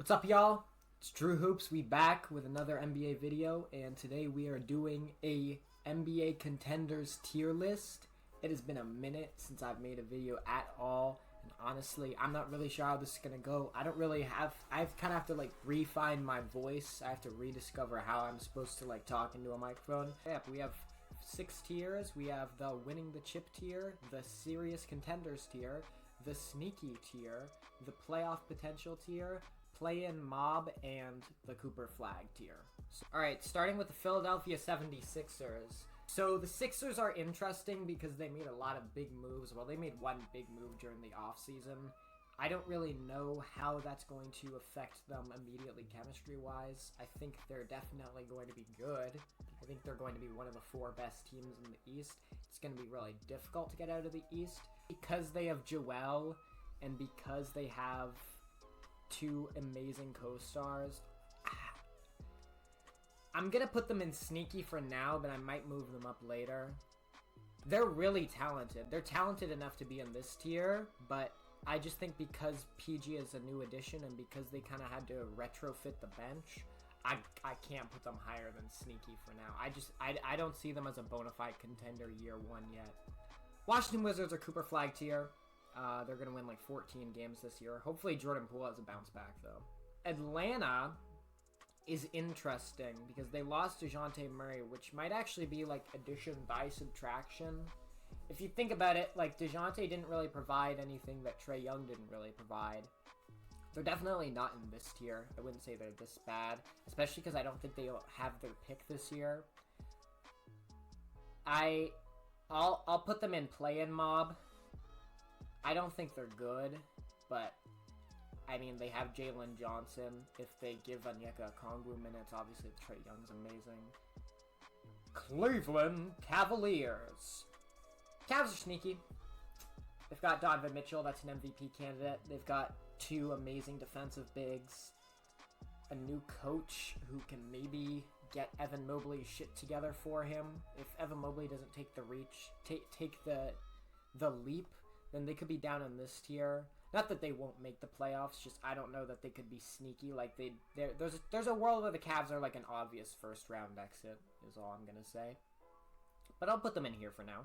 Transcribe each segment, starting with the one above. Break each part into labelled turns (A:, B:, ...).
A: What's up, y'all? It's Drew Hoops. We back with another NBA video, and today we are doing a NBA contenders tier list. It has been a minute since I've made a video at all, and honestly, I'm not really sure how this is gonna go. I've kind of have to like refine my voice. I have to rediscover how I'm supposed to like talk into a microphone. Yeah, we have 6 tiers. We have the winning the chip tier, the serious contenders tier, the sneaky tier, the playoff potential tier, play-in mob, and the Cooper flag tier. Alright, starting with the Philadelphia 76ers. So the Sixers are interesting because they made a lot of big moves. Well, they made one big move during the offseason. I don't really know how that's going to affect them immediately chemistry-wise. I think they're definitely going to be good. I think they're going to be one of the 4 best teams in the East. It's going to be really difficult to get out of the East because they have Joel and because they have 2 amazing co-stars. I'm gonna put them in sneaky for now, but I might move them up later. They're really talented. They're talented enough to be in this tier, but I just think because PG is a new addition and because they kind of had to retrofit the bench, I can't put them higher than sneaky for now. I don't see them as a bona fide contender year 1 yet. Washington Wizards are Cooper flag tier. They're going to win like 14 games this year. Hopefully Jordan Poole has a bounce back, though. Atlanta is interesting because they lost DeJounte Murray, which might actually be like addition by subtraction. If you think about it, like DeJounte didn't really provide anything that Trae Young didn't really provide. They're definitely not in this tier. I wouldn't say they're this bad, especially because I don't think they'll have their pick this year. I'll put them in play-in mob. I don't think they're good, but I mean, they have Jalen Johnson. If they give Onyeka Okongwu minutes, obviously Trae Young's amazing. Cleveland Cavaliers. Cavs are sneaky. They've got Donovan Mitchell, that's an MVP candidate. They've got 2 amazing defensive bigs. A new coach who can maybe get Evan Mobley's shit together for him. If Evan Mobley doesn't take the reach, take the leap, then they could be down in this tier. Not that they won't make the playoffs, just I don't know that they could be sneaky. Like there's a world where the Cavs are like an obvious first round exit, is all I'm gonna say. But I'll put them in here for now.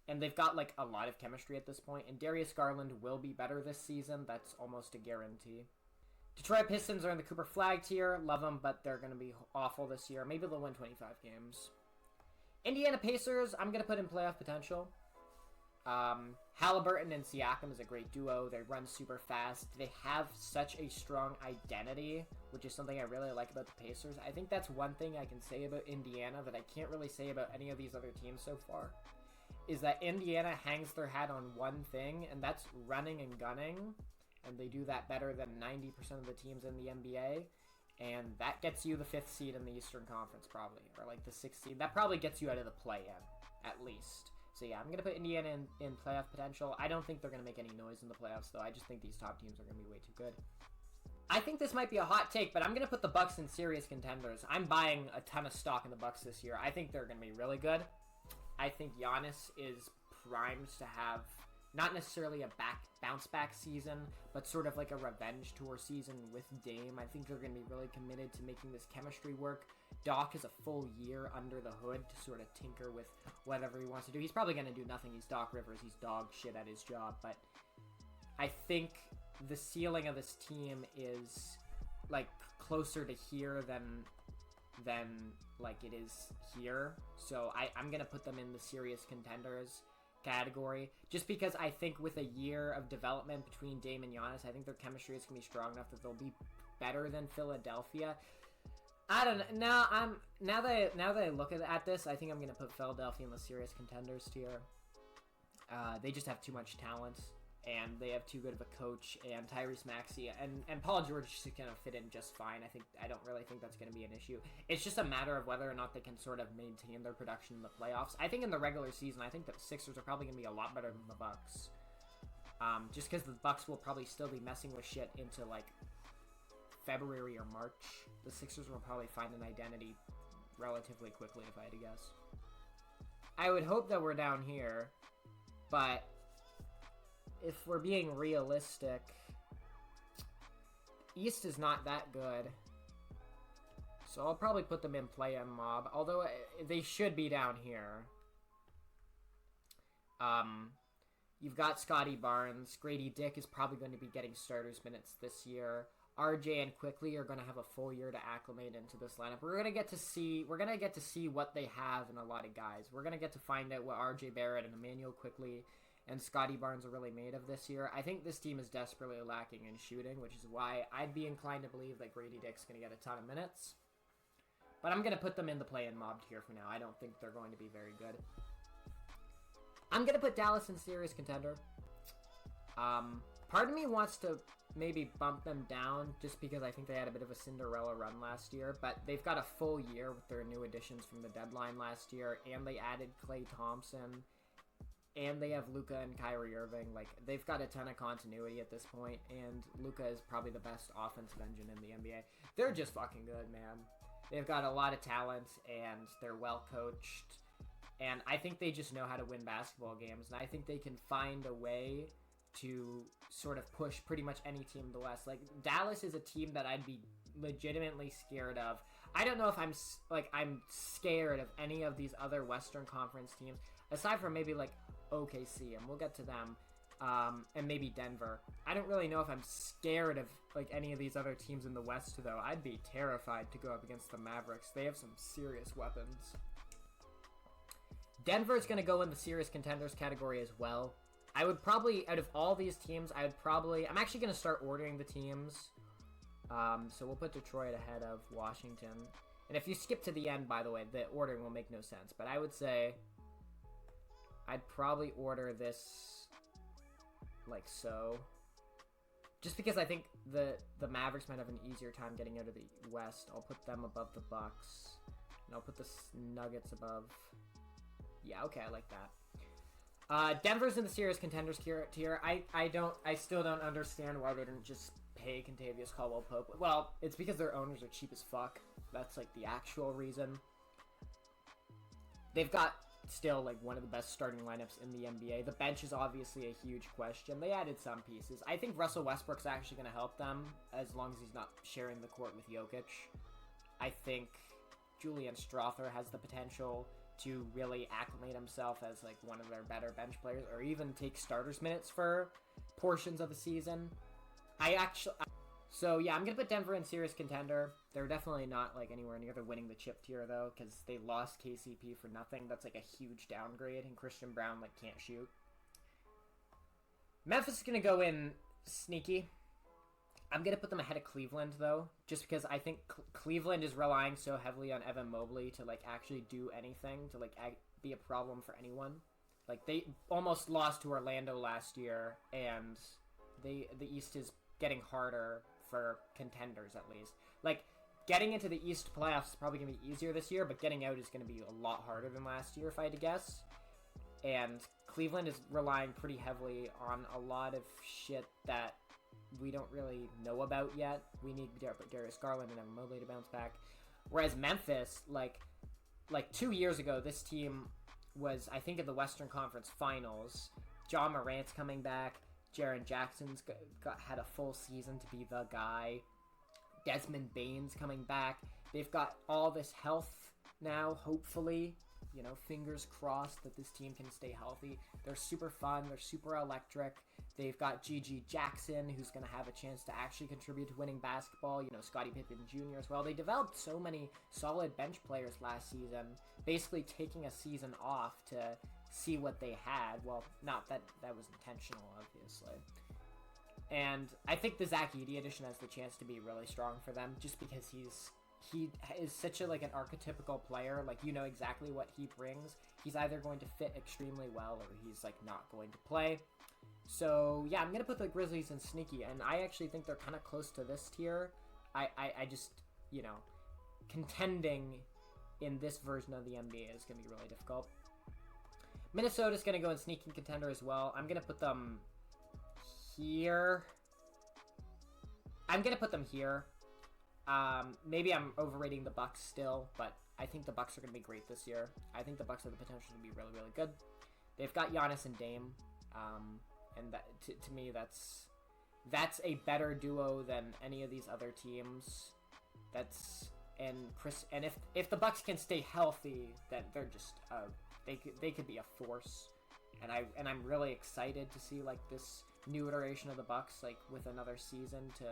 A: And they've got like a lot of chemistry at this point, and Darius Garland will be better this season. That's almost a guarantee. Detroit Pistons are in the Cooper flag tier. Love them, but they're gonna be awful this year. Maybe they'll win 25 games. Indiana Pacers, I'm gonna put in playoff potential. Halliburton and Siakam is a great duo. They run super fast. They have such a strong identity, which is something I really like about the Pacers. I think that's one thing I can say about Indiana that I can't really say about any of these other teams so far, is that Indiana hangs their hat on one thing, and that's running and gunning, and they do that better than 90% of the teams in the NBA, and that gets you the 5th seed in the Eastern Conference probably, or like the 6th seed. That probably gets you out of the play-in, at least. So yeah, I'm going to put Indiana in playoff potential. I don't think they're going to make any noise in the playoffs, though. I just think these top teams are going to be way too good. I think this might be a hot take, but I'm going to put the Bucks in serious contenders. I'm buying a ton of stock in the Bucks this year. I think they're going to be really good. I think Giannis is primed to have not necessarily a bounce back season, but sort of like a revenge tour season with Dame. I think they're going to be really committed to making this chemistry work. Doc has a full year under the hood to sort of tinker with whatever he wants to do. He's probably going to do nothing. He's Doc Rivers. He's dog shit at his job. But I think the ceiling of this team is like closer to here than like it is here. So I'm going to put them in the serious contenders category, just because I think with a year of development between Dame and Giannis, I think their chemistry is going to be strong enough that they'll be better than Philadelphia. I don't know. Now that I look at this, I think I'm going to put Philadelphia in the serious contenders tier. They just have too much talent, and they have too good of a coach, and Tyrese Maxey and Paul George is going to fit in just fine. I don't really think that's going to be an issue. It's just a matter of whether or not they can sort of maintain their production in the playoffs. I think in the regular season, I think the Sixers are probably going to be a lot better than the Bucks. Just because the Bucks will probably still be messing with shit into like February or March. The Sixers will probably find an identity relatively quickly, if I had to guess. I would hope that we're down here, but if we're being realistic, East is not that good. So I'll probably put them in play-in mob, although they should be down here. You've got Scotty Barnes. Grady Dick is probably going to be getting starters minutes this year. RJ and Quickly are going to have a full year to acclimate into this lineup. We're going to get to see what they have in a lot of guys. We're going to get to find out what RJ Barrett and Emmanuel Quickly and Scotty Barnes are really made of this year. I think this team is desperately lacking in shooting, which is why I'd be inclined to believe that Grady Dick's going to get a ton of minutes. But I'm going to put them in the play-in mob tier for now. I don't think they're going to be very good. I'm going to put Dallas in serious contender. Part of me wants to maybe bump them down just because I think they had a bit of a Cinderella run last year, but they've got a full year with their new additions from the deadline last year, and they added Klay Thompson, and they have Luka and Kyrie Irving. Like, they've got a ton of continuity at this point, and Luka is probably the best offensive engine in the NBA. They're just fucking good, man. They've got a lot of talent, and they're well coached, and I think they just know how to win basketball games, and I think they can find a way to sort of push pretty much any team to the West. Like, Dallas is a team that I'd be legitimately scared of. I don't know if I'm scared of any of these other Western Conference teams, aside from maybe, like, OKC, and we'll get to them, and maybe Denver. I don't really know if I'm scared of, like, any of these other teams in the West, though. I'd be terrified to go up against the Mavericks. They have some serious weapons. Denver's going to go in the serious contenders category as well. I would probably, out of all these teams, I'm actually going to start ordering the teams. So we'll put Detroit ahead of Washington. And if you skip to the end, by the way, the ordering will make no sense. But I would say I'd probably order this like so. Just because I think the Mavericks might have an easier time getting out of the West. I'll put them above the Bucks. And I'll put the Nuggets above. Yeah, okay, I like that. Denver's in the serious contenders tier. I still don't understand why they didn't just pay Kentavious Caldwell-Pope. Well, it's because their owners are cheap as fuck. That's, like, the actual reason. They've got still, like, one of the best starting lineups in the NBA. The bench is obviously a huge question. They added some pieces. I think Russell Westbrook's actually going to help them, as long as he's not sharing the court with Jokic. I think Julian Strawther has the potential to really acclimate himself as, like, one of their better bench players, or even take starters minutes for portions of the season. So yeah, I'm gonna put Denver in serious contender. They're definitely not, like, anywhere near the winning the chip tier, though, because they lost KCP for nothing. That's, like, a huge downgrade, and Christian Brown, like, can't shoot. Memphis is gonna go in sneaky. I'm going to put them ahead of Cleveland, though, just because I think Cleveland is relying so heavily on Evan Mobley to, like, actually do anything, to, like, be a problem for anyone. Like, they almost lost to Orlando last year, and the East is getting harder for contenders, at least. Like, getting into the East playoffs is probably going to be easier this year, but getting out is going to be a lot harder than last year, if I had to guess. And Cleveland is relying pretty heavily on a lot of shit that we don't really know about yet. We need Darius Garland and Evan Mobley to bounce back. Whereas Memphis, like 2 years ago, this team was, I think, in the Western Conference Finals. John Morant's coming back. Jaren Jackson's had a full season to be the guy. Desmond Bane's coming back. They've got all this health now, hopefully. You know, fingers crossed that this team can stay healthy. They're super fun. They're super electric. They've got G.G. Jackson, who's going to have a chance to actually contribute to winning basketball. You know, Scottie Pippen Jr. as well. They developed so many solid bench players last season, basically taking a season off to see what they had. Well, not that was intentional, obviously. And I think the Zach Edey edition has the chance to be really strong for them, just because he is such a, like, an archetypical player. Like, you know exactly what he brings. He's either going to fit extremely well, or he's, like, not going to play. So yeah, I'm gonna put the Grizzlies in sneaky, and I actually think they're kind of close to this tier. I just, you know, contending in this version of the NBA is gonna be really difficult. Minnesota's gonna go in sneaky contender as well. I'm gonna put them here. Maybe I'm overrating the Bucks still, but I think the Bucks are going to be great this year. I think the Bucks have the potential to be really, really good. They've got Giannis and Dame, and that, to me, that's that's a better duo than any of these other teams. And if the Bucks can stay healthy, then they're just they could be a force. And I'm really excited to see like this new iteration of the Bucks, like with another season, to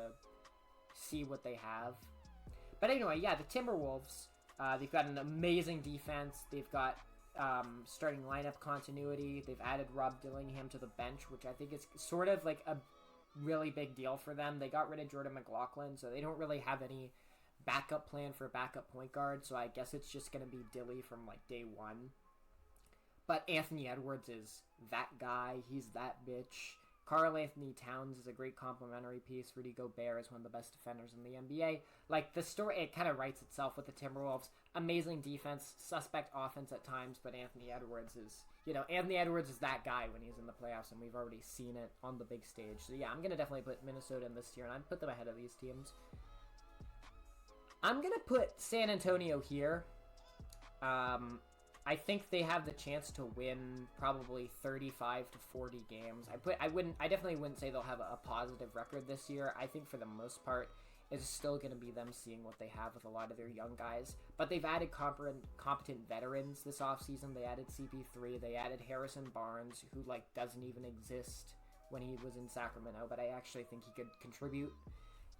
A: see what they have. But anyway, yeah, the Timberwolves, they've got an amazing defense. They've got starting lineup continuity. They've added Rob Dillingham to the bench, which I think is sort of like a really big deal for them. They got rid of Jordan McLaughlin, so they don't really have any backup plan for a backup point guard. So I guess it's just going to be Dilly from like day one. But Anthony Edwards is that guy. He's that bitch. Karl Anthony Towns is a great complimentary piece. Rudy Gobert is one of the best defenders in the NBA. Like, the story, it kind of writes itself with the Timberwolves. Amazing defense, suspect offense at times, but Anthony Edwards is, Anthony Edwards is that guy when he's in the playoffs, and we've already seen it on the big stage. So yeah, I'm going to definitely put Minnesota in this tier, and I'd put them ahead of these teams. I'm going to put San Antonio here. I think they have the chance to win probably 35 to 40 games. I definitely wouldn't say they'll have a positive record this year. I think for the most part, it's still going to be them seeing what they have with a lot of their young guys. But they've added competent veterans this offseason. They added CP3. They added Harrison Barnes, who doesn't even exist when he was in Sacramento. But I actually think he could contribute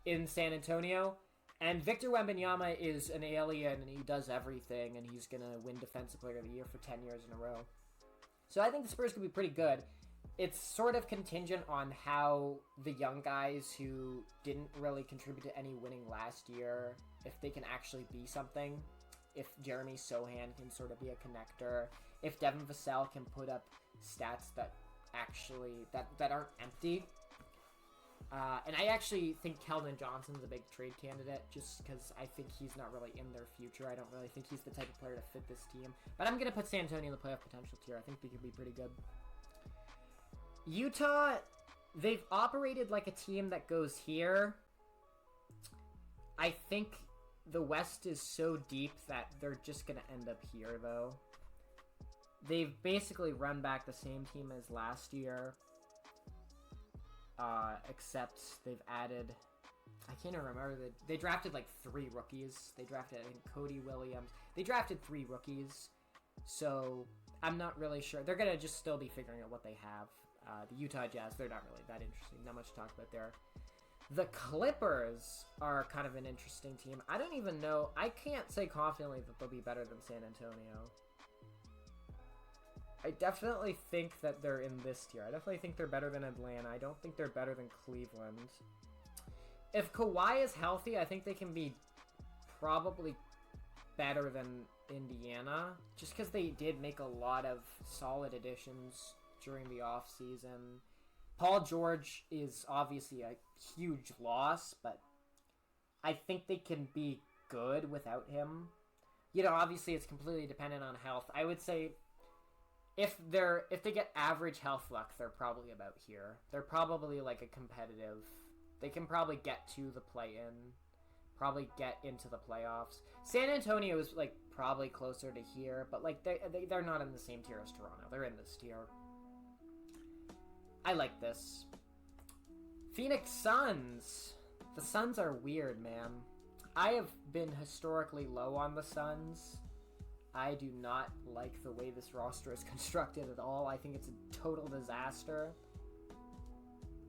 A: in San Antonio. And Victor Wembanyama is an alien, and he does everything, and he's going to win Defensive Player of the Year for 10 years in a row. So I think the Spurs could be pretty good. It's sort of contingent on how the young guys who didn't really contribute to any winning last year, if they can actually be something. If Jeremy Sohan can sort of be a connector. If Devin Vassell can put up stats that aren't empty. And I actually think Keldon Johnson's a big trade candidate, just because I think he's not really in their future. I don't really think he's the type of player to fit this team. But I'm going to put San Antonio in the playoff potential tier. I think they could be pretty good. Utah, they've operated like a team that goes here. I think the West is so deep that they're just going to end up here, though. They've basically run back the same team as last year. Except they've added, I can't even remember, they drafted 3 rookies. They drafted, I think, Cody Williams. They drafted 3 rookies, so I'm not really sure. They're going to just still be figuring out what they have. The Utah Jazz, they're not really that interesting. Not much to talk about there. The Clippers are kind of an interesting team. I don't even know. I can't say confidently that they'll be better than San Antonio. I definitely think that they're in this tier. I definitely think they're better than Atlanta. I don't think they're better than Cleveland. If Kawhi is healthy, I think they can be probably better than Indiana. Just because they did make a lot of solid additions during the offseason. Paul George is obviously a huge loss, but I think they can be good without him. Obviously it's completely dependent on health. I would say if they get average health luck, they're probably about here. They're probably a competitive. They can probably get to the play-in, probably get into the playoffs. San Antonio is probably closer to here, but they're not in the same tier as Toronto. They're in this tier. I like this. Phoenix Suns. The Suns are weird, man. I have been historically low on the Suns. I do not like the way this roster is constructed at all. I think it's a total disaster.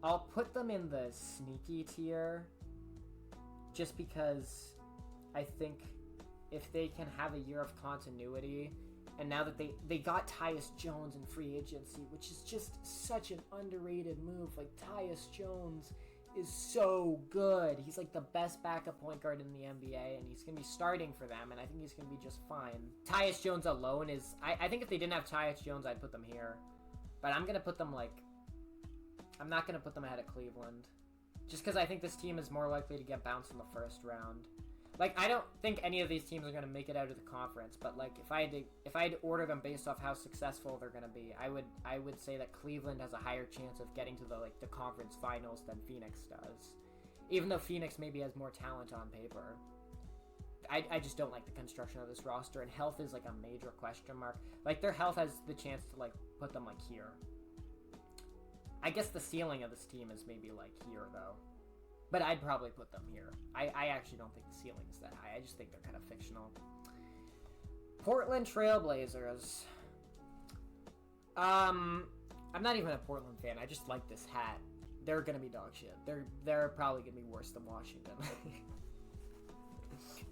A: I'll put them in the sneaky tier just because I think if they can have a year of continuity, and now that they got Tyus Jones in free agency, which is just such an underrated move. Tyus Jones is so good. He's the best backup point guard in the NBA, and he's going to be starting for them, and I think he's going to be just fine. Tyus Jones alone is... I think if they didn't have Tyus Jones, I'd put them here. But I'm going to put them, I'm not going to put them ahead of Cleveland. Just because I think this team is more likely to get bounced in the first round. I don't think any of these teams are going to make it out of the conference, but if I had to order them based off how successful they're going to be, I would say that Cleveland has a higher chance of getting to the conference finals than Phoenix does. Even though Phoenix maybe has more talent on paper. I just don't like the construction of this roster, and health is a major question mark. Their health has the chance to put them here. I guess the ceiling of this team is maybe like here though. But I'd probably put them here. I actually don't think the ceiling is that high. I just think they're kind of fictional. Portland Trailblazers. I'm not even a Portland fan. I just like this hat. They're gonna be dog shit. They're probably gonna be worse than Washington.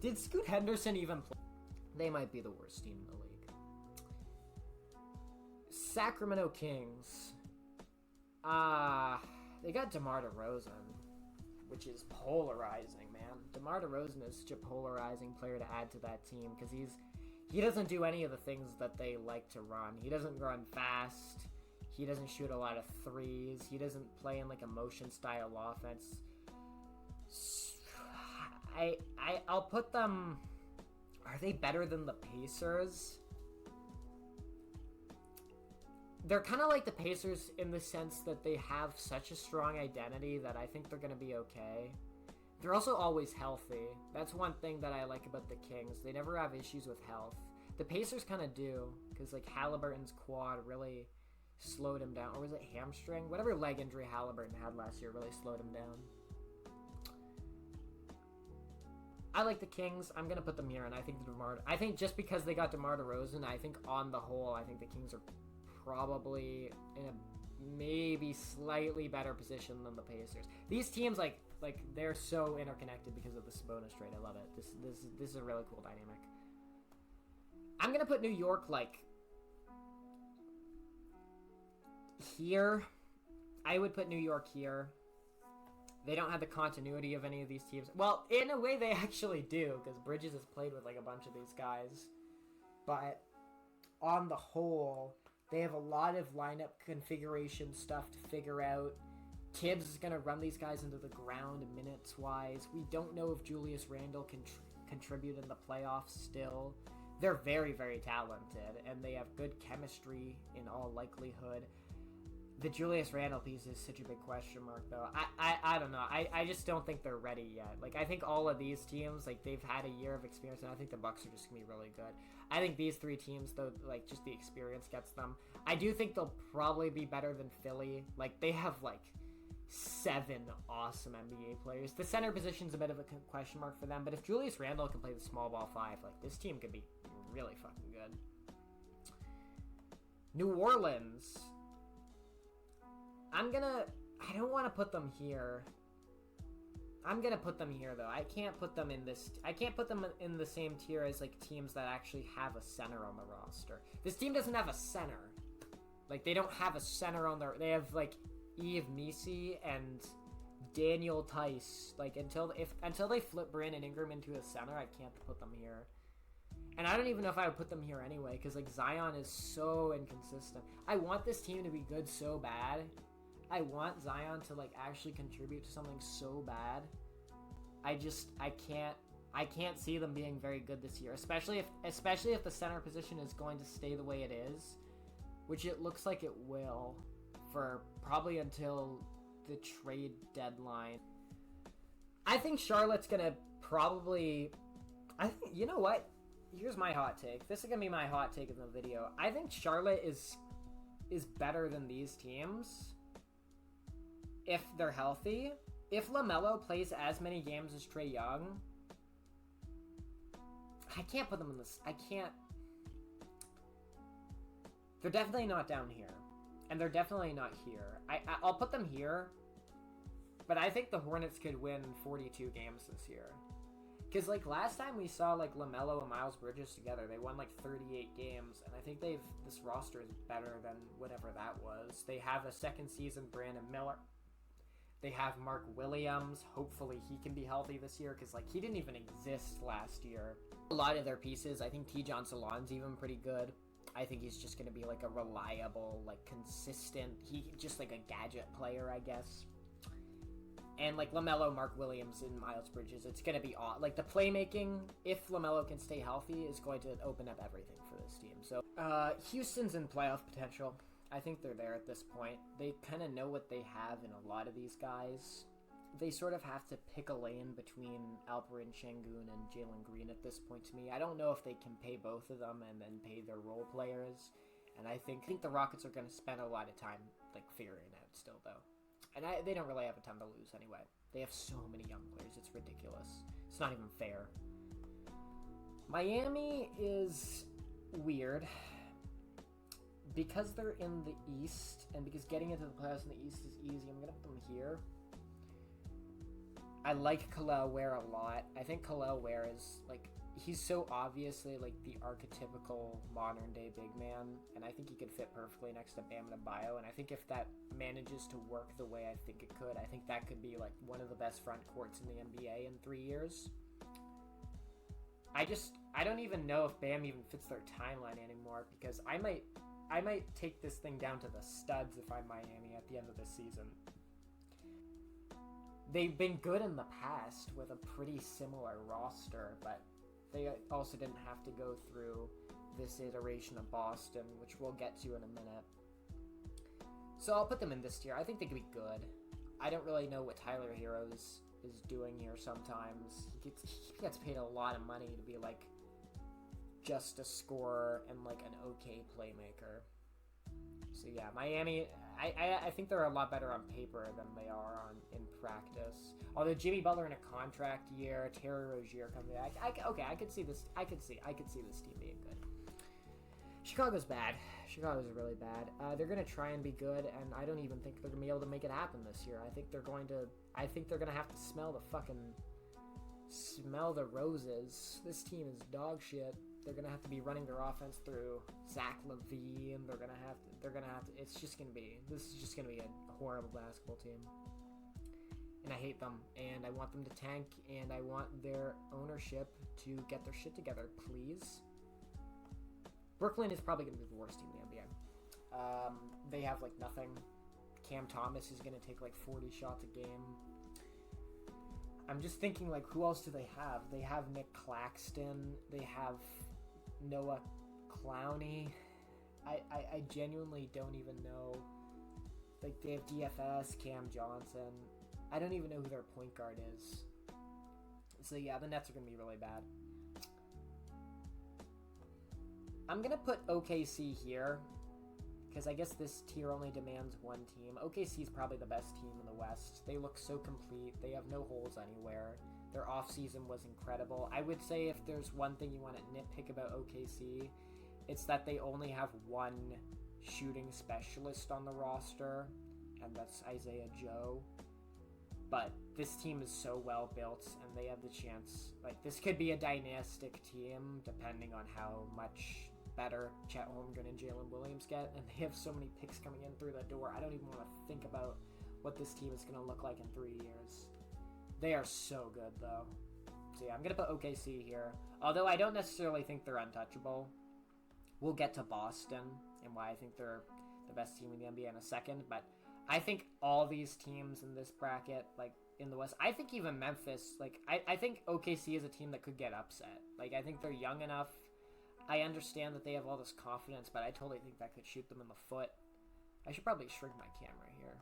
A: Did Scoot Henderson even play? They might be the worst team in the league. Sacramento Kings. They got DeMar DeRozan, which is polarizing, man. DeMar DeRozan is such a polarizing player to add to that team because he doesn't do any of the things that they like to run. He doesn't run fast. He doesn't shoot a lot of threes. He doesn't play in like a motion style offense. I'll put them. Are they better than the Pacers? They're kind of like the Pacers in the sense that they have such a strong identity that I think they're going to be okay. They're also always healthy. That's one thing that I like about the Kings. They never have issues with health. The Pacers kind of do, because like Halliburton's quad really slowed him down. Or was it hamstring? Whatever leg injury Halliburton had last year really slowed him down. I like the Kings. I'm going to put them here, and I think just because they got DeMar DeRozan, I think on the whole, I think the Kings are probably in a maybe slightly better position than the Pacers. These teams, like they're so interconnected because of the Sabonis trade. I love it. This is a really cool dynamic. I'm gonna put New York like here. I would put New York here. They don't have the continuity of any of these teams. Well, in a way they actually do, because Bridges has played with like a bunch of these guys. But on the whole, they have a lot of lineup configuration stuff to figure out. Tibbs is going to run these guys into the ground minutes-wise. We don't know if Julius Randle can contribute in the playoffs still. They're very, very talented, and they have good chemistry in all likelihood. The Julius Randle piece is such a big question mark, though. I don't know. I just don't think they're ready yet. Like, I think all of these teams, like, they've had a year of experience, and I think the Bucks are just going to be really good. I think these three teams, though, like, just the experience gets them. I do think they'll probably be better than Philly. Like, they have, like, 7 awesome NBA players. The center position's a bit of a question mark for them, but if Julius Randle can play the small ball 5, like, this team could be really fucking good. New Orleans. I don't want to put them here. I'm gonna put them here, though. I can't put them in the same tier as, like, teams that actually have a center on the roster. This team doesn't have a center. Like, they don't have a center on their... They have, like, Yves Missi and Daniel Tice. Like, until they flip Brandon Ingram into a center, I can't put them here. And I don't even know if I would put them here anyway, because, like, Zion is so inconsistent. I want this team to be good so bad. I want Zion to, like, actually contribute to something so bad. I can't see them being very good this year, especially if the center position is going to stay the way it is, which it looks like it will for probably until the trade deadline. I think Charlotte's gonna probably... you know what? Here's my hot take. This is gonna be my hot take in the video. I think Charlotte is better than these teams if they're healthy. If LaMelo plays as many games as Trae Young, I can't put them in this. I can't. They're definitely not down here, and they're definitely not here. I'll put them here, but I think the Hornets could win 42 games this year. Because, like, last time we saw, like, LaMelo and Miles Bridges together, they won, like, 38 games, and I think this roster is better than whatever that was. They have a second season Brandon Miller. They have Mark Williams. Hopefully he can be healthy this year, because, like, he didn't even exist last year. A lot of their pieces, I think T-John Salon's even pretty good. I think he's just going to be, like, a reliable, like, consistent, just, like, a gadget player, I guess. And, like, LaMelo, Mark Williams, and Miles Bridges, it's going to be odd. Like, the playmaking, if LaMelo can stay healthy, is going to open up everything for this team. So, Houston's in playoff potential. I think they're there at this point. They kind of know what they have in a lot of these guys. They sort of have to pick a lane between Alperen Şengün and Jalen Green at this point to me. I don't know if they can pay both of them and then pay their role players. And I think the Rockets are going to spend a lot of time like figuring it out still though. And they don't really have a ton to lose anyway. They have so many young players, it's ridiculous. It's not even fair. Miami is weird because they're in the East, and because getting into the playoffs in the East is easy. I'm gonna put them here. I like Khalil Ware a lot. I think Khalil Ware is like, he's so obviously like the archetypical modern day big man, and I think he could fit perfectly next to Bam Adebayo. And I think if that manages to work the way I think it could, I think that could be like one of the best front courts in the NBA in 3 years. I don't even know if Bam even fits their timeline anymore, because I might take this thing down to the studs if I'm Miami at the end of the season. They've been good in the past with a pretty similar roster, but they also didn't have to go through this iteration of Boston, which we'll get to in a minute. So I'll put them in this tier. I think they could be good. I don't really know what Tyler Hero is doing here sometimes. He gets paid a lot of money to be like just a scorer and like an okay playmaker. So yeah, Miami, I think they're a lot better on paper than they are in practice. Although Jimmy Butler in a contract year, Terry Rozier coming back, I could see this. I could see this team being good. Chicago's bad. Chicago's really bad. They're gonna try and be good, and I don't even think they're gonna be able to make it happen this year. I think they're gonna have to smell the roses. This team is dog shit. They're gonna have to be running their offense through Zach LaVine. They're gonna have to. This is just gonna be a horrible basketball team, and I hate them. And I want them to tank, and I want their ownership to get their shit together, please. Brooklyn is probably gonna be the worst team in the NBA. They have like nothing. Cam Thomas is gonna take like 40 shots a game. I'm just thinking, like, who else do they have? They have Nick Claxton. They have Noah Clowney. I genuinely don't even know. Like, they have DFS, Cam Johnson. I don't even know who their point guard is. So, yeah, the Nets are going to be really bad. I'm going to put OKC here, because I guess this tier only demands one team. OKC is probably the best team in the West. They look so complete. They have no holes anywhere. Their offseason was incredible. I would say if there's one thing you want to nitpick about OKC, it's that they only have one shooting specialist on the roster, and that's Isaiah Joe. But this team is so well built, and they have the chance. Like, this could be a dynastic team, depending on how much better Chet Holmgren and Jalen Williams get, and they have so many picks coming in through the door. I don't even want to think about what this team is going to look like in 3 years. They are so good, though. So yeah, I'm going to put OKC here. Although I don't necessarily think they're untouchable. We'll get to Boston and why I think they're the best team in the NBA in a second, but I think all these teams in this bracket, like in the West, I think even Memphis, like I think OKC is a team that could get upset. Like, I think they're young enough. I understand that they have all this confidence, but I totally think that could shoot them in the foot. I should probably shrink my camera here.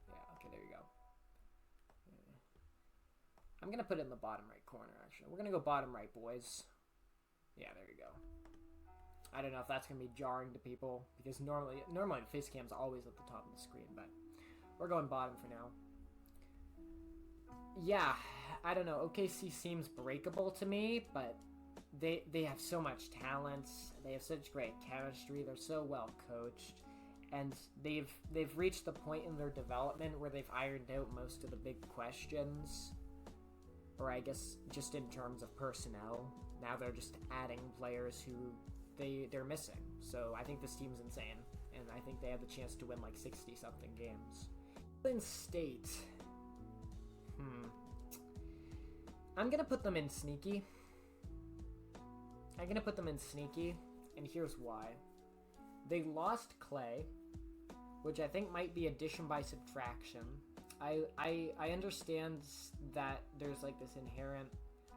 A: Yeah, okay, there you go. I'm going to put it in the bottom right corner, actually. We're going to go bottom right, boys. Yeah, there you go. I don't know if that's going to be jarring to people, because normally face cam's always at the top of the screen, but we're going bottom for now. Yeah, I don't know. OKC seems breakable to me, but they have so much talent. They have such great chemistry. They're so well coached, and they've reached the point in their development where they've ironed out most of the big questions, or I guess just in terms of personnel. Now they're just adding players who they're missing. So I think this team's insane, and I think they have the chance to win like 60-something games. Golden State. I'm gonna put them in sneaky. And here's why. They lost Clay, which I think might be addition by subtraction. I understand that there's like this inherent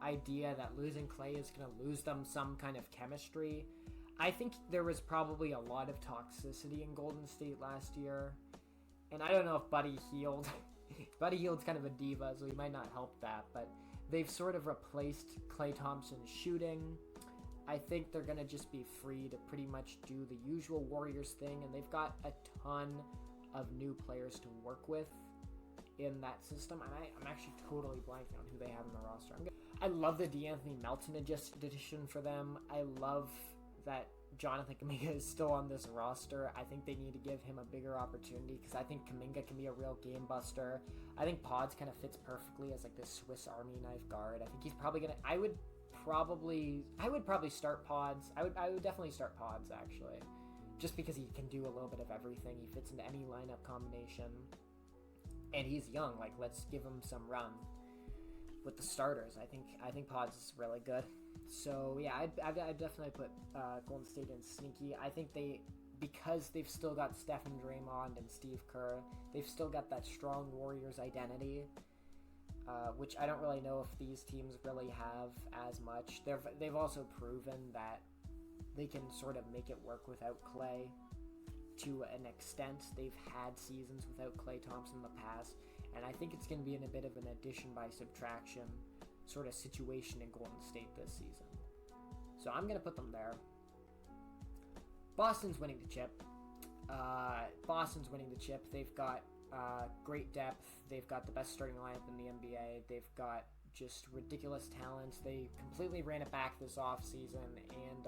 A: idea that losing Clay is going to lose them some kind of chemistry. I think there was probably a lot of toxicity in Golden State last year, and I don't know if Buddy Hield Buddy Hield's kind of a diva, so he might not help that, but they've sort of replaced Klay Thompson's shooting. I think they're going to just be free to pretty much do the usual Warriors thing, and they've got a ton of new players to work with in that system, and I'm actually totally blanking on who they have in the roster. I love the DeAnthony Melton addition for them. I love that Jonathan Kuminga is still on this roster. I think they need to give him a bigger opportunity because I think Kuminga can be a real game buster. I think Pods kind of fits perfectly as like this Swiss Army knife guard. I think he's probably gonna. I would probably start Pods. I would definitely start Pods actually, just because he can do a little bit of everything. He fits into any lineup combination, and he's young. Like, let's give him some run with the starters. I think Pods is really good. So yeah, I'd definitely put Golden State in sneaky. I think because they've still got Stephen Draymond and Steve Kerr, they've still got that strong Warriors identity, which I don't really know if these teams really have as much. They've also proven that they can sort of make it work without Klay to an extent. They've had seasons without Klay Thompson in the past, and I think it's going to be in a bit of an addition by subtraction sort of situation in Golden State this season. So I'm going to put them there. Boston's winning the chip. They've got great depth. They've got the best starting lineup in the NBA. They've got just ridiculous talents. They completely ran it back this offseason, and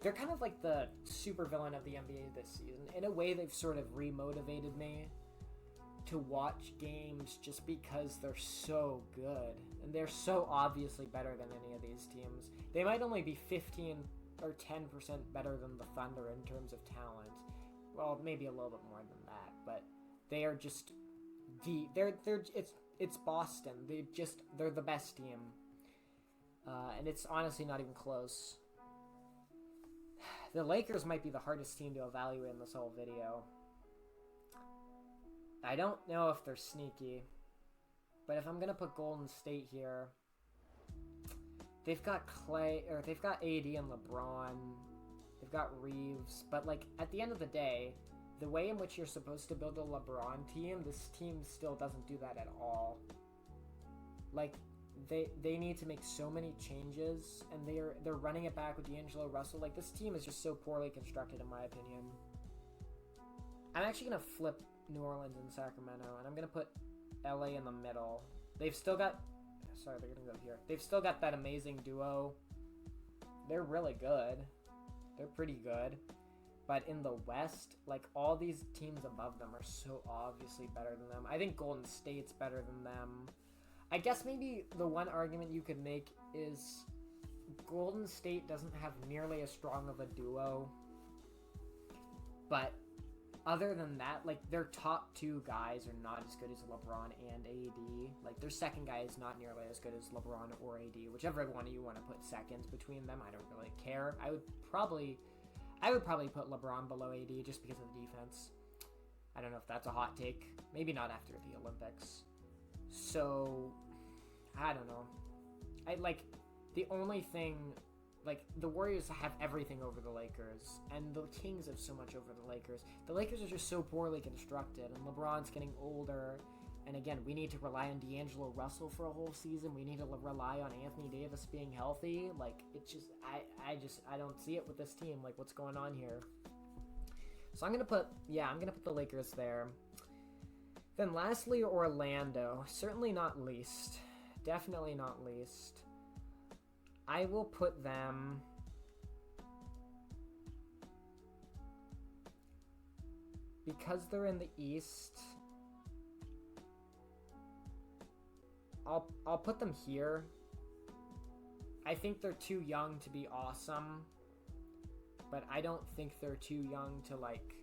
A: they're kind of like the supervillain of the NBA this season. In a way, they've sort of remotivated me to watch games just because they're so good. And they're so obviously better than any of these teams. They might only be 15 or 10% better than the Thunder in terms of talent. Well, maybe a little bit more than that, but they are just it's Boston. They're the best team. And it's honestly not even close. The Lakers might be the hardest team to evaluate in this whole video. I don't know if they're sneaky, but if I'm gonna put Golden State here, they've got they've got AD and LeBron, they've got Reeves, but like at the end of the day, the way in which you're supposed to build a LeBron team, this team still doesn't do that at all. Like they need to make so many changes, and they're running it back with D'Angelo Russell. Like, this team is just so poorly constructed in my opinion. I'm actually gonna flip New Orleans and Sacramento, and I'm gonna put LA in the middle. They've still got they're gonna go here. They've still got that amazing duo. They're really good. They're pretty good. But in the West, like, all these teams above them are so obviously better than them. I think Golden State's better than them. I guess maybe the one argument you could make is Golden State doesn't have nearly as strong of a duo. But other than that, like, their top two guys are not as good as LeBron and AD. Like, their second guy is not nearly as good as LeBron or AD. Whichever one of you want to put seconds between them, I don't really care. I would probably put LeBron below AD just because of the defense. I don't know if that's a hot take. Maybe not after the Olympics. So, I don't know. The only thing, like, the Warriors have everything over the Lakers, and the Kings have so much over the Lakers. The Lakers are just so poorly constructed, and LeBron's getting older. And again, we need to rely on D'Angelo Russell for a whole season. We need to rely on Anthony Davis being healthy. Like, it's just, I don't see it with this team. Like, what's going on here? So I'm gonna put the Lakers there. Then lastly, Orlando. Certainly not least. Definitely not least. I will put them because they're in the East. I'll put them here. I think they're too young to be awesome, but I don't think they're too young to, like,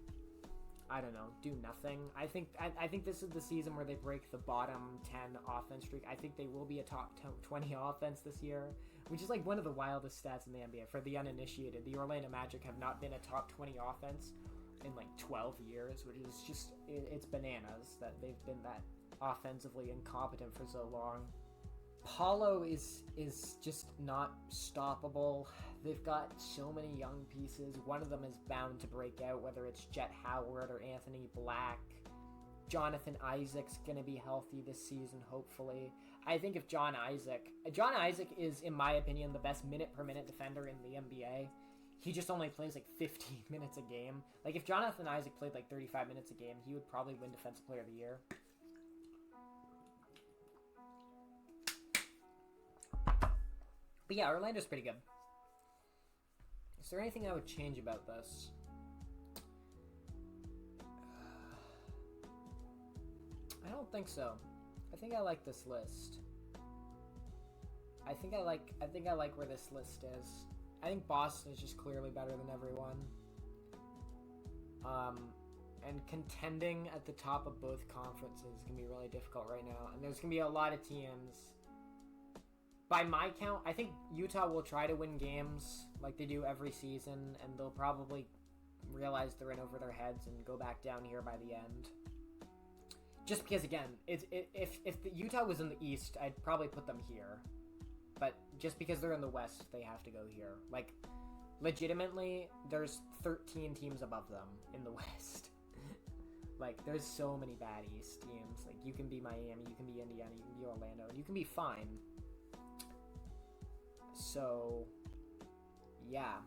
A: I don't know, do nothing. I think this is the season where they break the bottom 10 offense streak. I think they will be a top 20 offense this year, which is like one of the wildest stats in the NBA. For the uninitiated, the Orlando Magic have not been a top 20 offense in like 12 years, which is just, it's bananas that they've been that offensively incompetent for so long. Paulo is just not stoppable. They've got so many young pieces. One of them is bound to break out, whether it's Jet Howard or Anthony Black. Jonathan Isaac's going to be healthy this season, hopefully. I think if John Isaac is, in my opinion, the best minute-per-minute defender in the NBA. he just only plays like 15 minutes a game. Like, if Jonathan Isaac played like 35 minutes a game, he would probably win Defensive Player of the Year. But yeah, Orlando's pretty good. Is there anything I would change about this? I don't think so. I think I like this list. I think I like where this list is. I think Boston is just clearly better than everyone. And contending at the top of both conferences is going to be really difficult right now. And there's going to be a lot of teams. By my count, I think Utah will try to win games like they do every season. And they'll probably realize they're in over their heads and go back down here by the end. Just because, again, if the Utah was in the East, I'd probably put them here. But just because they're in the West, they have to go here. Like, legitimately, there's 13 teams above them in the West. Like, there's so many bad East teams. Like, you can be Miami, you can be Indiana, you can be Orlando, and you can be fine. So, yeah.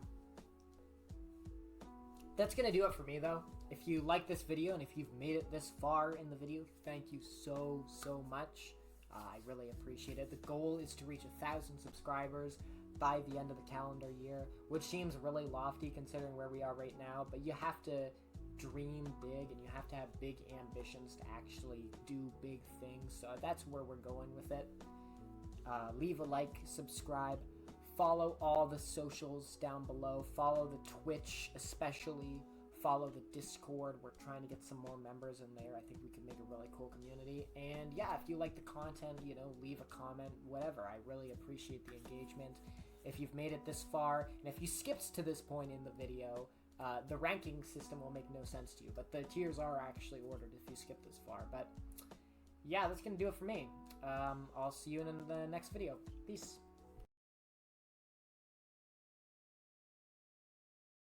A: That's going to do it for me, though. If you like this video, and if you've made it this far in the video, thank you so, so much. I really appreciate it. The goal is to reach 1,000 subscribers by the end of the calendar year, which seems really lofty considering where we are right now, but you have to dream big and you have to have big ambitions to actually do big things. So that's where we're going with it. Leave a like, subscribe, follow all the socials down below, follow the Twitch especially, follow the Discord. We're trying to get some more members in there. I think we can make a really cool community. And yeah, if you like the content, you know, leave a comment, whatever. I really appreciate the engagement. If you've made it this far, and if you skipped to this point in the video, the ranking system will make no sense to you, but the tiers are actually ordered if you skip this far. But yeah, that's gonna do it for me. I'll see you in the next video. Peace.